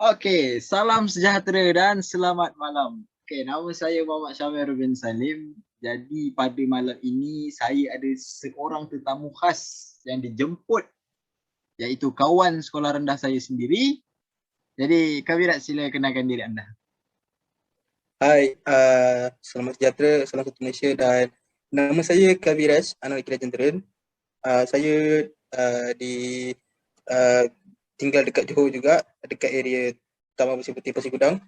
Okey, salam sejahtera dan selamat malam. Okey, nama saya Muhammad Syamir bin Salim. Jadi pada malam ini saya ada seorang tetamu khas yang dijemput, iaitu kawan sekolah rendah saya sendiri. Jadi Kak Virat, sila kenalkan diri anda. Hai, selamat sejahtera, salam satu Malaysia dan nama saya Kaviraj, anak lelaki Jentera. Saya uh, tinggal dekat Johor juga, dekat area Taman Bersih Putih Pasir Gudang.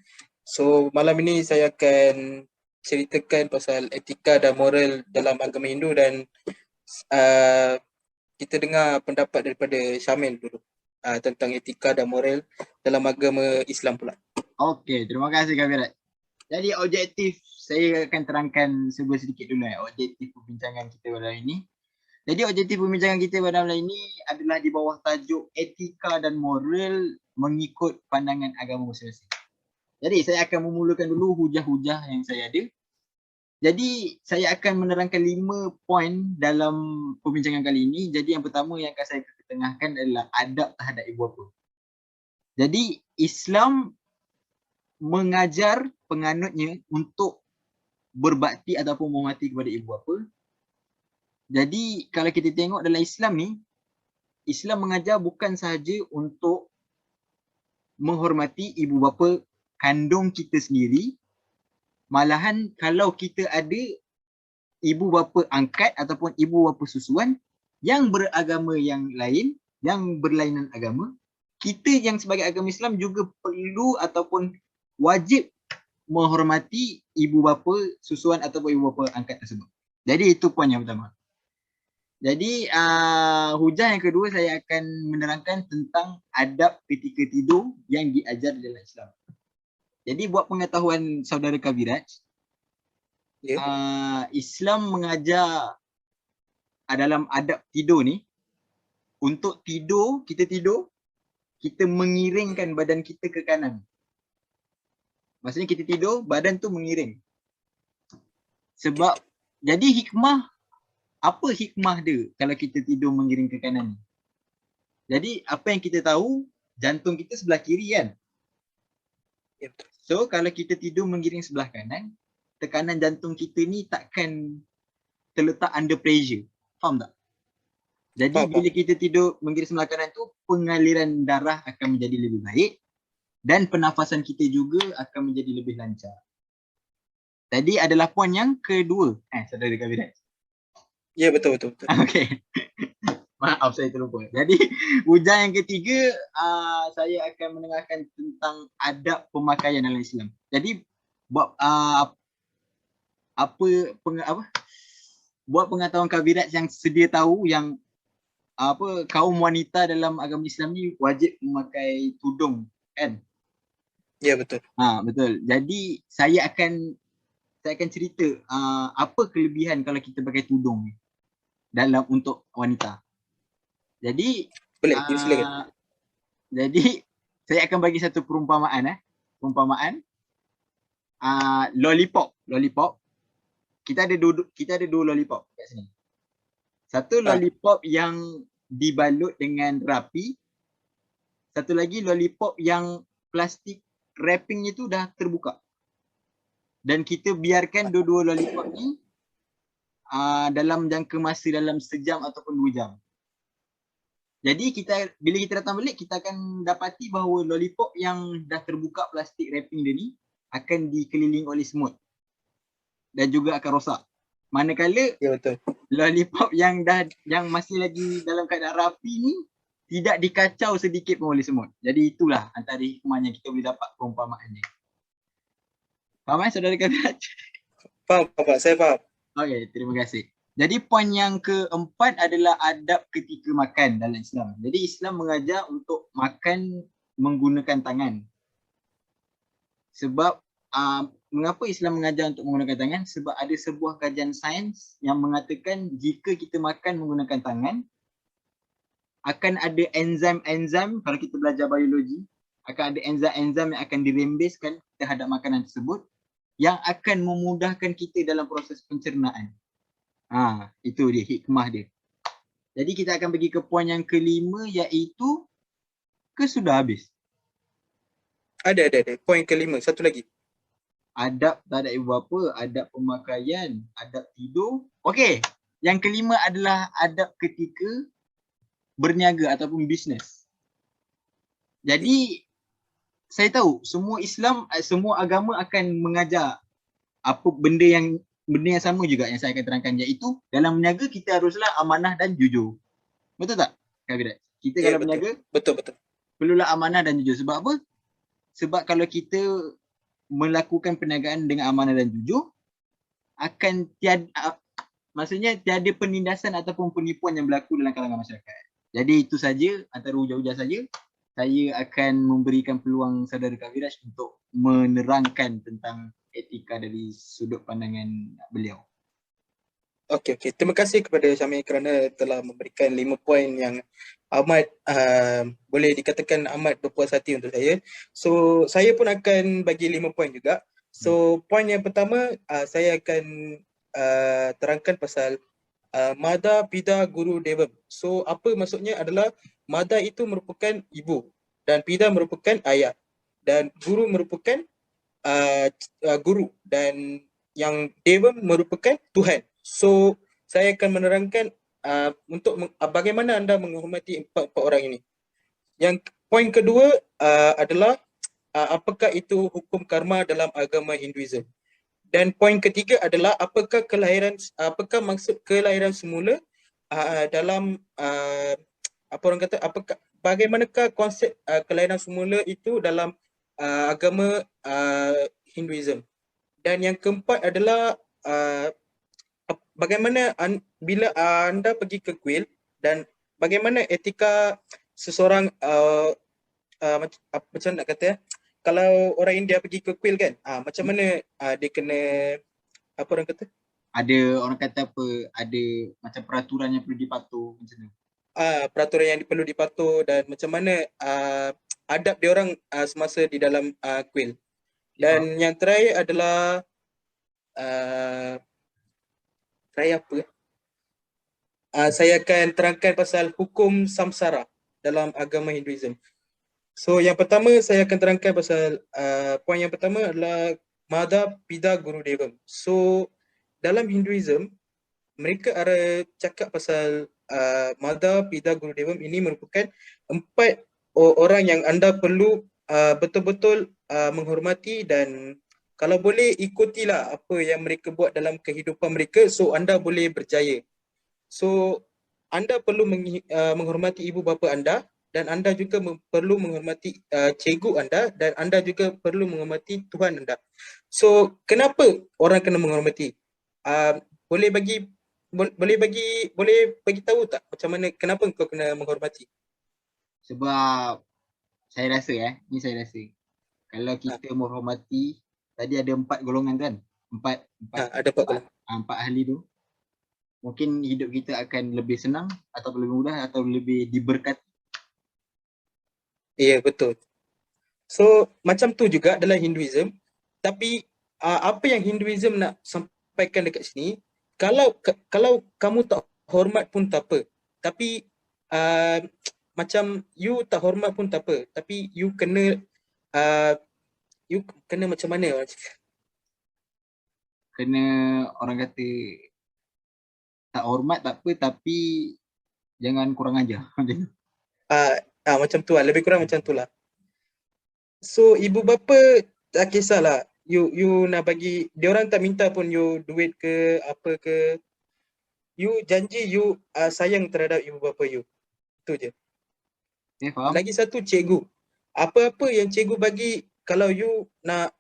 So malam ini saya akan ceritakan pasal etika dan moral dalam agama Hindu dan uh, kita dengar pendapat daripada Syamil dulu tentang etika dan moral dalam agama Islam pula. Okey, terima kasih Kak Virat. Jadi objektif saya akan terangkan sedikit dulu objektif perbincangan kita pada hari ini. Jadi objektif perbincangan kita pada malam ini adalah di bawah tajuk etika dan moral mengikut pandangan agama masing-masing. Jadi saya akan memulakan dulu hujah-hujah yang saya ada. Jadi saya akan menerangkan 5 poin dalam perbincangan kali ini. Jadi yang pertama yang akan saya ketengahkan adalah adab terhadap ibu bapa. Jadi Islam mengajar penganutnya untuk berbakti ataupun menghormati kepada ibu bapa. Jadi kalau kita tengok dalam Islam ni, Islam mengajar bukan sahaja untuk menghormati ibu bapa kandung kita sendiri, malahan kalau kita ada ibu bapa angkat ataupun ibu bapa susuan yang beragama yang lain, yang berlainan agama, kita yang sebagai agama Islam juga perlu ataupun wajib menghormati ibu bapa susuan ataupun ibu bapa angkat tersebut. Jadi itu poin yang pertama. Jadi hujah yang kedua saya akan menerangkan tentang adab ketika tidur yang diajar dalam Islam. Jadi buat pengetahuan saudara Kaviraj, Islam mengajar dalam adab tidur ni, untuk tidur, kita mengiringkan badan kita ke kanan. Maksudnya kita tidur, badan tu mengiring. Sebab, jadi apa hikmah dia kalau kita tidur mengiring ke kanan? Jadi apa yang kita tahu, jantung kita sebelah kiri kan? So kalau kita tidur mengiring sebelah kanan, tekanan jantung kita ni takkan terletak under pressure. Faham tak? Jadi bila kita tidur mengiring sebelah kanan tu, pengaliran darah akan menjadi lebih baik dan pernafasan kita juga akan menjadi lebih lancar. Tadi adalah poin yang kedua. Saudara Kaviraj. Ya, betul. Okey. Maaf saya terlupa. Jadi hujah yang ketiga, saya akan menengahkan tentang adab pemakaian dalam Islam. Jadi buat buat pengetahuan Kaviraj yang sedia tahu yang kaum wanita dalam agama Islam ni wajib memakai tudung kan? Ya, betul. Betul. Jadi saya akan cerita apa kelebihan kalau kita pakai tudung ni dalam untuk wanita. Jadi silakan. Jadi saya akan bagi satu perumpamaan lollipop. Kita ada dua lollipop kat sini. Satu lollipop yang dibalut dengan rapi, satu lagi lollipop yang plastik wrappingnya tu dah terbuka. Dan kita biarkan dua-dua lollipop ni dalam jangka masa dalam sejam ataupun 2 jam. Jadi bila kita datang balik, kita akan dapati bahawa lollipop yang dah terbuka plastik wrapping dia ni akan dikelilingi oleh semut dan juga akan rosak. Manakala lollipop yang masih lagi dalam keadaan rapi ni tidak dikacau sedikit pun oleh semut. Jadi itulah antara hikmahnya kita boleh dapat perumpamaan ni. Faham saudara Kaviraj? Faham, saya faham. Okey, terima kasih. Jadi poin yang keempat adalah adab ketika makan dalam Islam. Jadi Islam mengajar untuk makan menggunakan tangan. Sebab mengapa Islam mengajar untuk menggunakan tangan? Sebab ada sebuah kajian sains yang mengatakan jika kita makan menggunakan tangan, akan ada enzim-enzim, kalau kita belajar biologi, akan ada enzim-enzim yang akan dirembeskan terhadap makanan tersebut yang akan memudahkan kita dalam proses pencernaan. Itu dia hikmah dia. Jadi kita akan pergi ke poin yang kelima, iaitu sudah habis. Ada. Poin kelima, satu lagi. Adab terhadap ibu bapa, adab pemakaian, adab tidur. Okey, yang kelima adalah adab ketika berniaga ataupun bisnes. Jadi saya tahu semua Islam, semua agama akan mengajar apa benda yang sama juga yang saya akan terangkan, iaitu dalam berniaga kita haruslah amanah dan jujur. Betul tak, Kak Virat? Kita Ya, kalau betul. berniaga Betul. perlulah amanah dan jujur. Sebab apa? Sebab kalau kita melakukan perniagaan dengan amanah dan jujur, akan maksudnya tiada penindasan ataupun penipuan yang berlaku dalam kalangan masyarakat. Jadi itu saja, antara hujah-hujah saja. Saya akan memberikan peluang saudara Kak Viraj untuk menerangkan tentang etika dari sudut pandangan beliau. Okey. Terima kasih kepada Syamil kerana telah memberikan 5 poin yang amat boleh dikatakan amat berpuas hati untuk saya. So, saya pun akan bagi 5 poin juga. So, poin yang pertama saya akan terangkan pasal Mada, Pida, Guru, Devam. So, apa maksudnya adalah Mada itu merupakan ibu dan Pida merupakan ayah dan Guru merupakan guru dan yang Devam merupakan Tuhan. So, saya akan menerangkan untuk bagaimana anda menghormati empat orang ini. Yang poin kedua adalah apakah itu hukum karma dalam agama Hinduism. Dan poin ketiga adalah apakah maksud kelahiran semula dalam apa orang kata, bagaimanakah konsep kelahiran semula itu dalam agama Hinduism. Dan yang keempat adalah bagaimana bila anda pergi ke kuil dan bagaimana etika seseorang macam nak kata kalau orang India pergi ke kuil kan, macam mana dia kena apa orang kata? Ada orang kata apa, ada macam peraturan yang perlu dipatuh macam tu. Peraturan yang perlu dipatuh dan macam mana adab dia orang semasa di dalam kuil. Dan yang terakhir adalah terakhir apa? Saya akan terangkan pasal hukum samsara dalam agama Hinduism. So yang pertama saya akan terangkan pasal poin yang pertama adalah Mada, Pida, Guru, Devam. So dalam Hinduism mereka ada cakap pasal Mada, Pida, Guru, Devam ini merupakan 4 orang yang anda perlu betul-betul menghormati dan kalau boleh ikutilah apa yang mereka buat dalam kehidupan mereka, so anda boleh berjaya. So anda perlu menghormati ibu bapa anda dan anda juga perlu menghormati cikgu anda dan anda juga perlu menghormati Tuhan anda. So kenapa orang kena menghormati? Boleh bagi tahu tak macam mana kenapa kau kena menghormati? Sebab saya rasa saya rasa kalau kita menghormati, tadi ada 4 golongan kan? Ada 4 golongan. 4 ahli tu. Mungkin hidup kita akan lebih senang atau lebih mudah atau lebih diberkati. Ya, betul. So macam tu juga dalam Hinduism, tapi apa yang Hinduism nak sampaikan dekat sini, kalau kamu tak hormat pun tak apa, tapi macam you tak hormat pun tak apa, tapi you kena macam mana? Kena orang kata tak hormat tak apa, tapi jangan kurang ajar. Macam tu lah, lebih kurang macam tu lah. So ibu bapa tak kisahlah, you nak bagi, dia orang tak minta pun you duit ke apa ke, you janji you sayang terhadap ibu bapa you. Itu je. Faham? Lagi satu, cikgu. Apa-apa yang cikgu bagi, kalau you nak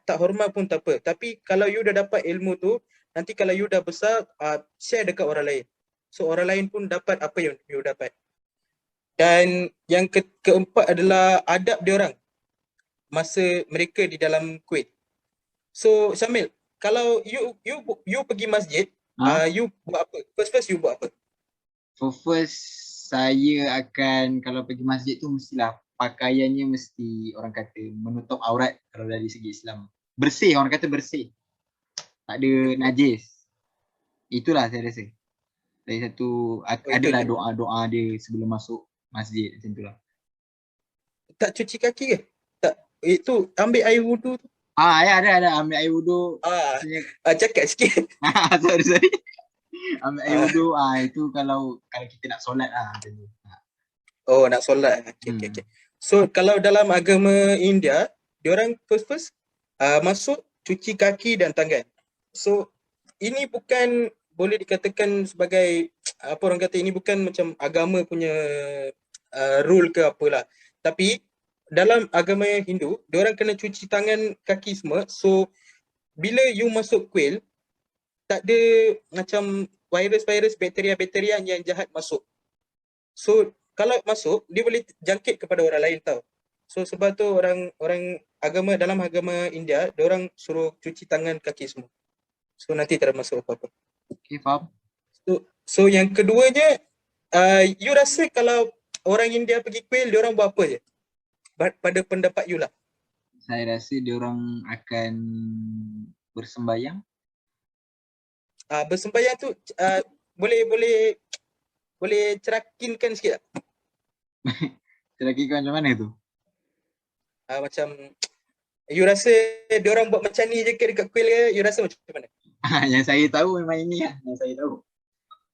tak hormat pun tak apa. Tapi kalau you dah dapat ilmu tu, nanti kalau you dah besar, share dekat orang lain. So orang lain pun dapat apa yang you dapat. Dan yang keempat adalah adab dia orang masa mereka di dalam kuil. So Syamil, kalau you pergi masjid, you buat apa? First you buat apa? First saya akan, kalau pergi masjid tu mestilah pakaiannya mesti orang kata menutup aurat kalau dari segi Islam. Bersih, orang kata bersih. Tak ada najis. Itulah saya rasa. Dari satu, adalah doa-doa dia sebelum masuk masjid macam itulah. Tak cuci kaki ke? Tak. Itu ambil air wudu tu. Ada ambil air wudu. Ah, Maksudnya, cakap sikit. sorry. Ambil air Ah, wudu, itu kalau kita nak solat macam tu. oh, nak solat. Okay. Hmm. So kalau dalam agama India, diorang first masuk cuci kaki dan tangan. So ini bukan boleh dikatakan sebagai apa orang kata, ini bukan macam agama punya rule ke apalah. Tapi dalam agama Hindu, diorang kena cuci tangan, kaki semua. So bila you masuk kuil, tak ada macam virus-virus, bakteria-bakteria yang jahat masuk. So kalau masuk, dia boleh jangkit kepada orang lain tau. So sebab tu orang dalam agama India, diorang suruh cuci tangan, kaki semua. So nanti tak ada masuk apa-apa. Okay, faham. So yang keduanya, you rasa kalau orang India pergi kuil, diorang buat apa je? Pada pendapat you lah. Saya rasa diorang akan bersembayang. Bersembayang tu boleh cerakinkan sikit tak? Kira-kira macam mana tu? Macam you rasa diorang buat macam ni je ke dekat kuil ke? You rasa macam mana? Yang saya tahu memang ini lah. Yang saya tahu.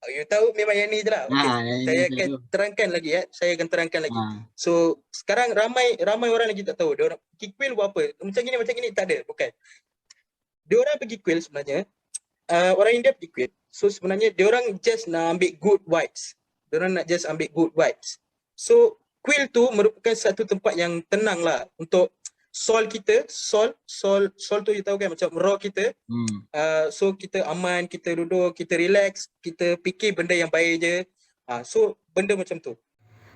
You tahu memang yang ni je lah. Okay. Saya akan terangkan lagi. Saya akan terangkan lagi. So sekarang ramai orang lagi tak tahu. Diorang pergi kuil buat apa? Macam gini tak ada. Bukan. Diorang pergi kuil sebenarnya. Orang India pergi kuil. So sebenarnya diorang just nak ambil good vibes. Diorang nak just ambil good vibes. So kuil tu merupakan satu tempat yang tenang lah untuk soul kita. Soul tu you tahu kan, macam roh kita. So kita aman, kita duduk, kita relax, kita fikir benda yang baik je. So benda macam tu.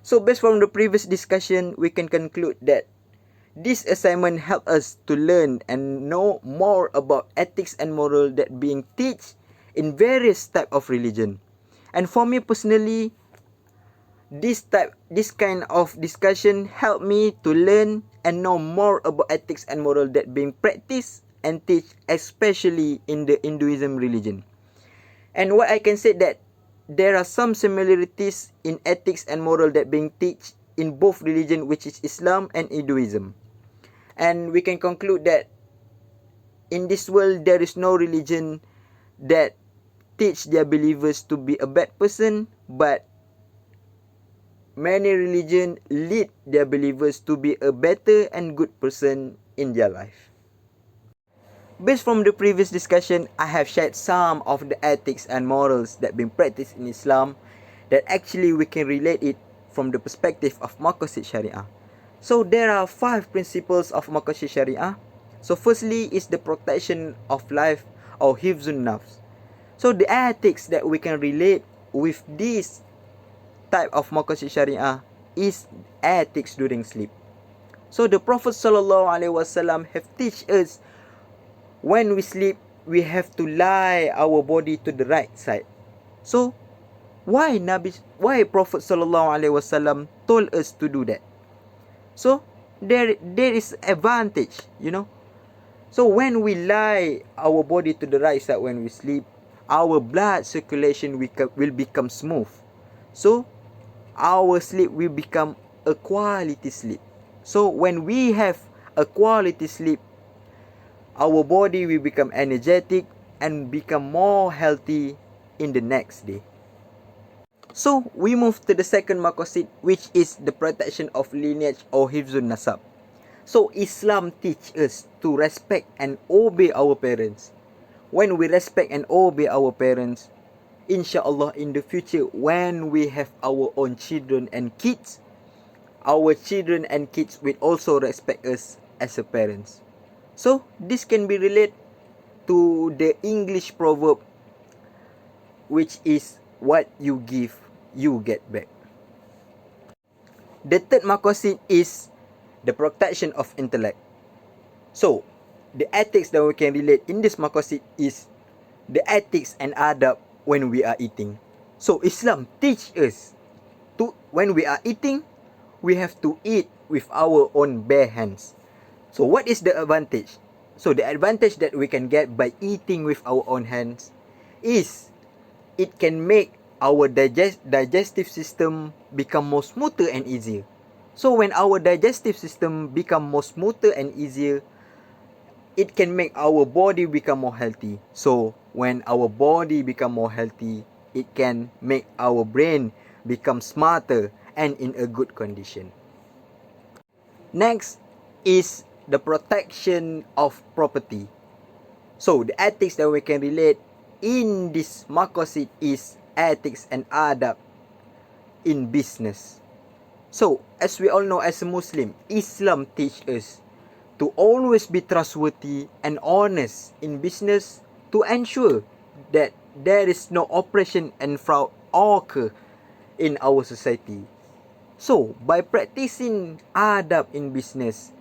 So based from the previous discussion, we can conclude that this assignment help us to learn and know more about ethics and moral that being taught in various type of religion. And for me personally, this kind of discussion help me to learn and know more about ethics and moral that being practiced and teach, especially in the Hinduism religion. And what I can say that there are some similarities in ethics and moral that being teach in both religion, which is Islam and Hinduism. And we can conclude that in this world there is no religion that teach their believers to be a bad person, but many religion lead their believers to be a better and good person in their life. Based from the previous discussion, I have shared some of the ethics and morals that been practiced in Islam that actually we can relate it from the perspective of Maqasid Sharia. So there are 5 principles of Maqasid Sharia. So firstly is the protection of life or hifzun nafs. So the ethics that we can relate with this type of Maqasid Sharia is ethics during sleep. So the Prophet SAW have teach us when we sleep, we have to lie our body to the right side. So why Prophet SAW told us to do that? So there is advantage, you know. So when we lie our body to the right side when we sleep, our blood circulation will become smooth. So our sleep will become a quality sleep. So when we have a quality sleep, our body will become energetic and become more healthy in the next day. So we move to the second maqasid, which is the protection of lineage or hifzun nasab. So Islam teach us to respect and obey our parents. When we respect and obey our parents, inshallah in the future when we have our own children and kids, our children and kids will also respect us as a parents. So this can be related to the English proverb, which is what you give, you get back. The third maqasid is the protection of intellect. So the ethics that we can relate in this maqasid is the ethics and adab when we are eating. So Islam teach us to, when we are eating, we have to eat with our own bare hands. So what is the advantage? So the advantage that we can get by eating with our own hands is it can make our digestive system become more smoother and easier. So when our digestive system become more smoother and easier, it can make our body become more healthy. So when our body become more healthy, it can make our brain become smarter and in a good condition. Next is the protection of property. So the ethics that we can relate in this maqasid is ethics and adab in business. So as we all know, as a Muslim, Islam teach us to always be trustworthy and honest in business to ensure that there is no oppression and fraud occur in our society. So by practicing adab in business,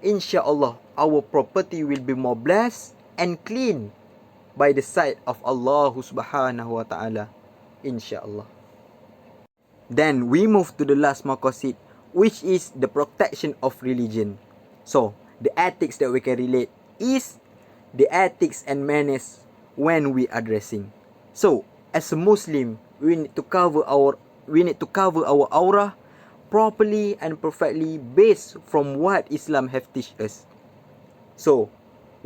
inshallah our property will be more blessed and clean by the sight of Allah subhanahu wa ta'ala, inshallah. Then we move to the last maqasid, which is the protection of religion. So the ethics that we can relate is the ethics and manners when we addressing. So as a Muslim, we need to cover our aura properly and perfectly based from what Islam have teach us. So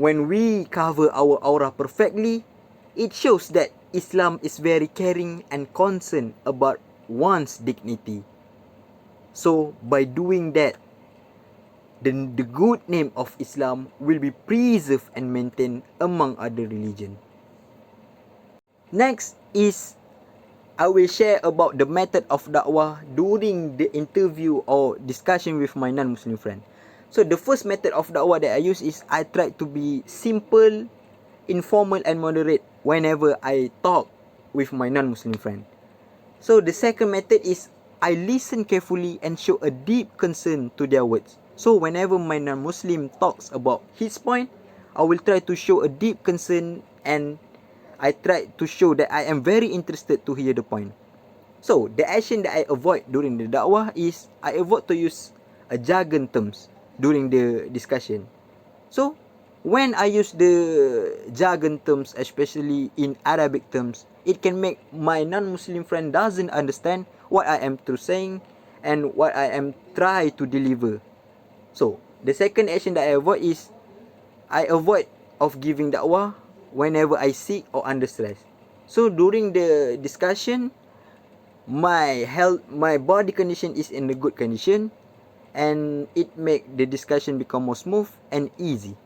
when we cover our aura perfectly, it shows that Islam is very caring and concerned about one's dignity. So by doing that, the good name of Islam will be preserved and maintained among other religion. Next is I will share about the method of dakwah during the interview or discussion with my non-Muslim friend. So the first method of dakwah that I use is I try to be simple, informal and moderate whenever I talk with my non-Muslim friend. So the second method is I listen carefully and show a deep concern to their words. So whenever my non-Muslim talks about his point, I will try to show a deep concern and I try to show that I am very interested to hear the point. So the action that I avoid during the dakwah is I avoid to use a jargon terms during the discussion. So when I use the jargon terms, especially in Arabic terms, it can make my non-Muslim friend doesn't understand what I am saying and what I am trying to deliver. So the second action that I avoid is I avoid of giving dakwah whenever I sick or under stress. So during the discussion, my body condition is in a good condition and it make the discussion become more smooth and easy.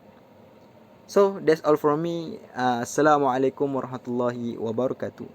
So that's all from me. Assalamualaikum warahmatullahi wabarakatuh.